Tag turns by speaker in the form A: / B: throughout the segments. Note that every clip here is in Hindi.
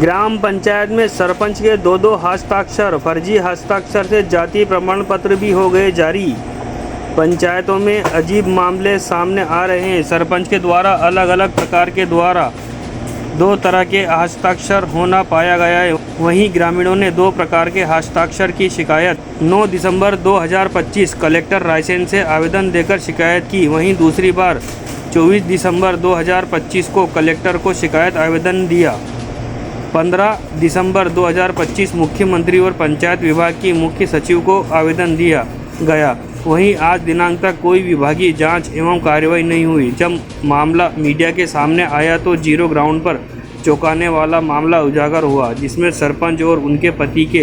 A: ग्राम पंचायत में सरपंच के दो हस्ताक्षर, फर्जी हस्ताक्षर से जाति प्रमाण पत्र भी हो गए जारी। पंचायतों में अजीब मामले सामने आ रहे हैं। सरपंच के द्वारा अलग अलग प्रकार के द्वारा 2 तरह के हस्ताक्षर होना पाया गया है। वहीं ग्रामीणों ने 2 प्रकार के हस्ताक्षर की शिकायत 9 दिसंबर 2025 कलेक्टर रायसेन से आवेदन देकर शिकायत की। वहीं दूसरी बार 24 दिसंबर 2025 को कलेक्टर को शिकायत आवेदन दिया। 15 दिसंबर 2025 मुख्यमंत्री और पंचायत विभाग की मुख्य सचिव को आवेदन दिया गया। वहीं आज दिनांक तक कोई विभागीय जांच एवं कार्रवाई नहीं हुई। जब मामला मीडिया के सामने आया तो जीरो ग्राउंड पर चौंकाने वाला मामला उजागर हुआ, जिसमें सरपंच और उनके पति के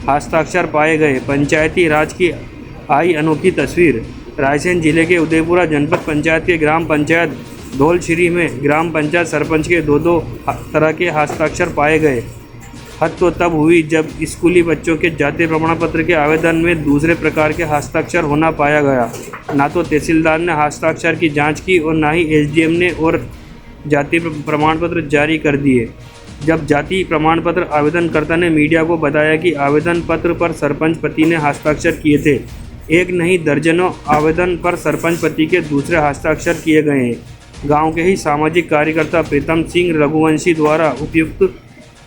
A: हस्ताक्षर पाए गए। पंचायती राज की आई अनोखी तस्वीर। रायसेन जिले के उदयपुरा जनपद पंचायत के ग्राम पंचायत धौलश्री में ग्राम पंचायत सरपंच के 2 तरह के हस्ताक्षर पाए गए। हद तो तब हुई जब स्कूली बच्चों के जाति प्रमाण पत्र के आवेदन में दूसरे प्रकार के हस्ताक्षर होना पाया गया। ना तो तहसीलदार ने हस्ताक्षर की जांच की और ना ही एसडीएम ने और जाति प्रमाण पत्र जारी कर दिए। जब जाति प्रमाण पत्र आवेदनकर्ता ने मीडिया को बताया कि आवेदन पत्र पर सरपंच पति ने हस्ताक्षर किए थे, एक नहीं दर्जनों आवेदन पर सरपंच पति के दूसरे हस्ताक्षर किए गए हैं। गाँव के ही सामाजिक कार्यकर्ता प्रीतम सिंह रघुवंशी द्वारा उपयुक्त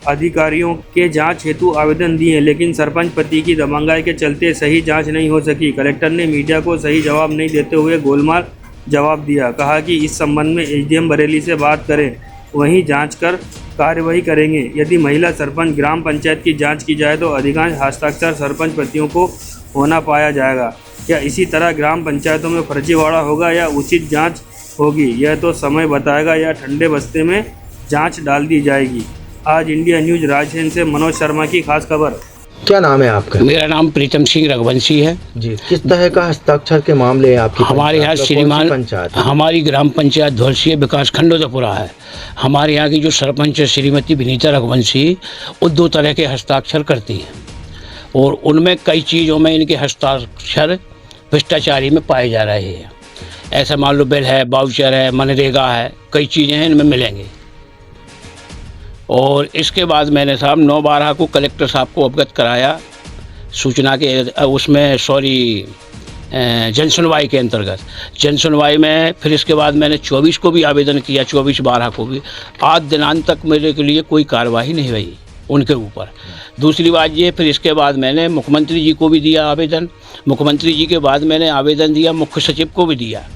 A: अधिकारियों के जांच हेतु आवेदन दिए, लेकिन सरपंच पति की दबंगाई के चलते सही जांच नहीं हो सकी। कलेक्टर ने मीडिया को सही जवाब नहीं देते हुए गोलमाल जवाब दिया। कहा कि इस संबंध में एसडीएम बरेली से बात करें, वहीं जांच कर कार्रवाई करेंगे। यदि महिला सरपंच ग्राम पंचायत की जांच की जाए तो अधिकांश हस्ताक्षर सरपंच पतियों को होना पाया जाएगा। क्या इसी तरह ग्राम पंचायतों में फर्जीवाड़ा होगा या उचित जाँच होगी, यह तो समय बताएगा, या ठंडे बस्ते में जाँच डाल दी जाएगी। आज इंडिया न्यूज रायसेन से मनोज शर्मा की खास खबर।
B: क्या नाम है आपका?
C: मेरा नाम प्रीतम सिंह रघुवंशी है
B: जी। किस तरह का हस्ताक्षर के मामले हैं आपकी?
C: हमारे यहाँ श्रीमान हमारी ग्राम पंचायत धौलश्री विकास खंड उदयपुरा है। हमारे यहाँ की जो सरपंच है श्रीमती विनीता रघुवंशी, वो 2 तरह के हस्ताक्षर करती हैं और उनमें कई चीज़ों में इनके हस्ताक्षर भ्रष्टाचारी में पाए जा रहे हैं। ऐसा मान लो बिल है, वाउचर है, मनरेगा है, कई चीज़ें हैं इनमें मिलेंगे। और इसके बाद मैंने साहब 9/12 को कलेक्टर साहब को अवगत कराया सूचना के उसमें जन सुनवाई के अंतर्गत। जन सुनवाई में फिर इसके बाद मैंने 24 को भी आवेदन किया, 24/12 को भी। आज दिनांक तक मेरे के लिए कोई कार्रवाई नहीं हुई उनके ऊपर। दूसरी बात ये, फिर इसके बाद मैंने मुख्यमंत्री जी को भी दिया आवेदन। मुख्यमंत्री जी के बाद मैंने आवेदन दिया मुख्य सचिव को भी दिया।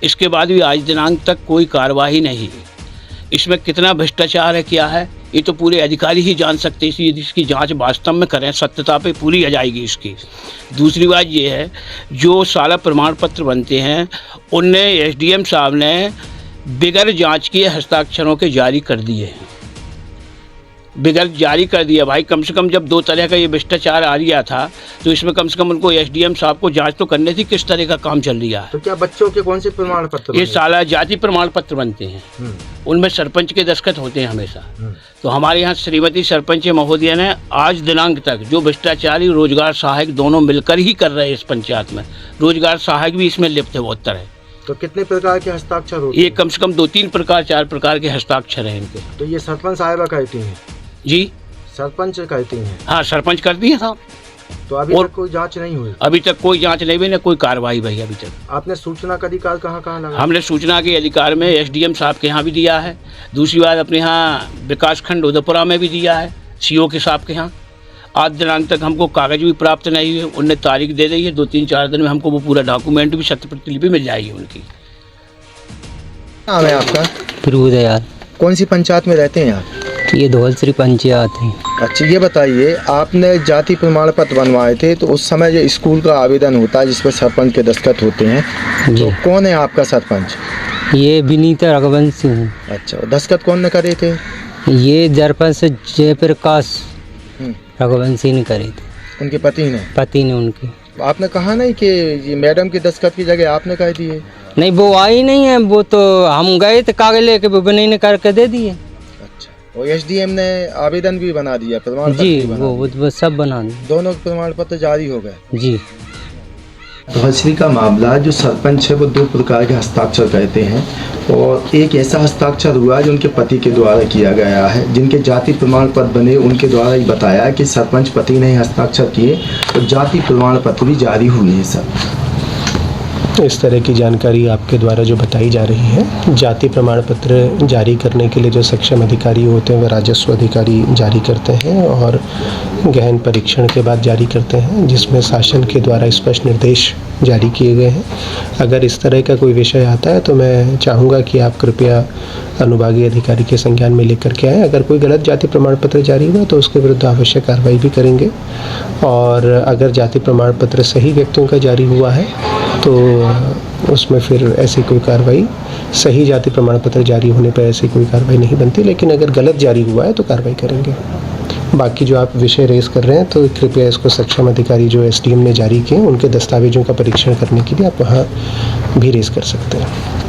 C: इसके बाद भी आज दिनांक तक कोई कार्रवाई नहीं। इसमें कितना भ्रष्टाचार है, क्या है, ये तो पूरे अधिकारी ही जान सकते हैं। इसकी जांच वास्तव में करें, सत्यता पे पूरी आ जाएगी इसकी। दूसरी बात ये है, जो साला प्रमाण पत्र बनते हैं उनने एसडीएम साहब ने बिगैर जांच किए हस्ताक्षरों के जारी कर दिए हैं। बिगैर जारी कर दिया भाई। कम से कम जब 2 तरह का ये भ्रष्टाचार आ रहा था तो इसमें कम से कम उनको एसडीएम साहब को जांच तो करनी थी किस तरह का काम चल रहा है।
B: तो क्या बच्चों के कौन से प्रमाण पत्र?
C: ये साला जाति प्रमाण पत्र बनते हैं, उनमें सरपंच के दस्तखत होते हैं हमेशा। तो हमारे यहाँ श्रीमती सरपंच महोदया ने आज दिनांक तक जो भ्रष्टाचारी रोजगार सहायक दोनों मिलकर ही कर रहे हैं इस पंचायत में, रोजगार सहायक भी इसमें लिप्त है बहुत तरह।
B: तो कितने प्रकार के हस्ताक्षर होते हैं?
C: ये कम से कम 2-3 प्रकार 4 प्रकार के हस्ताक्षर हैं इनके।
B: तो ये सरपंच साहिबा कहती हैं?
C: जी
B: सरपंच कहती हैं।
C: हाँ, सरपंच करती हैं साहब।
B: तो अभी तक कोई जांच नहीं हुई?
C: अभी तक कोई जांच नहीं हुई, ना कोई कार्रवाई भाई अभी तक।
B: आपने सूचना का अधिकार कहाँ लगा?
C: हमने सूचना के अधिकार में एसडीएम साहब के यहाँ भी दिया है। दूसरी बात अपने यहाँ विकास खंड उदयपुरा में भी दिया है, सीओ के साहब के यहाँ। आज दिनांक तक हमको कागज भी प्राप्त नहीं हुए। उनने तारीख दे दी है, 2-3-4 दिन में हमको वो पूरा डॉक्यूमेंट भी, शत प्रतिलिपि मिल जाएगी उनकी।
B: नाम है आपका?
D: प्रभुदयाल।
B: कौन सी पंचायत में रहते हैं आप?
D: ये धौलश्री पंचायत है।
B: अच्छा, ये बताइए, आपने जाति प्रमाण पत्र बनवाए थे तो उस समय जो स्कूल का आवेदन होता है जिस पर सरपंच के दस्तखत होते हैं, तो कौन है आपका सरपंच?
D: ये विनीता रघुवंशी है।
B: अच्छा, दस्तखत कौन ने करे थे?
D: ये सरपंच जयप्रकाश रघुवंशी ने करे थे।
B: उनके पति ने उनके।
D: आपने
B: कहा नहीं कि ये मैडम की दस्तखत की जगह आपने कह दिए?
D: नहीं, वो आई नहीं है। वो तो हम गए थे कागज लेके, वो बनी ने करके दे दिए।
B: और एसडीएम ने आवेदन भी बना दिया, प्रमाण पत्र
D: जी, वो सब बना दिए।
B: दोनों प्रमाण पत्र जारी हो गए
D: जी।
B: धौलश्री का मामला, जो सरपंच है वो 2 प्रकार के हस्ताक्षर कहते हैं, और एक ऐसा हस्ताक्षर हुआ है जो उनके पति के द्वारा किया गया है, जिनके जाति प्रमाण पत्र बने उनके द्वारा ही बताया कि सरपंच पति ने हस्ताक्षर किए तो जाति प्रमाण पत्र भी जारी हुए हैं सर।
E: इस तरह की जानकारी आपके द्वारा जो बताई जा रही है, जाति प्रमाण पत्र जारी करने के लिए जो सक्षम अधिकारी होते हैं वह राजस्व अधिकारी जारी करते हैं और गहन परीक्षण के बाद जारी करते हैं, जिसमें शासन के द्वारा स्पष्ट निर्देश जारी किए गए हैं। अगर इस तरह का कोई विषय आता है तो मैं चाहूँगा कि आप कृपया अनुभागीय अधिकारी के संज्ञान में लेकर के आएँ। अगर कोई गलत जाति प्रमाण पत्र जारी हुआ तो उसके विरुद्ध आवश्यक कार्रवाई भी करेंगे, और अगर जाति प्रमाण पत्र सही व्यक्तियों का जारी हुआ है तो उसमें फिर ऐसी कोई कार्रवाई, सही जाति प्रमाण पत्र जारी होने पर ऐसी कोई कार्रवाई नहीं बनती, लेकिन अगर गलत जारी हुआ है तो कार्रवाई करेंगे। बाकी जो आप विषय रेस कर रहे हैं तो कृपया इसको सक्षम अधिकारी जो एसडीएम ने जारी किए उनके दस्तावेजों का परीक्षण करने के लिए आप वहाँ भी रेस कर सकते हैं।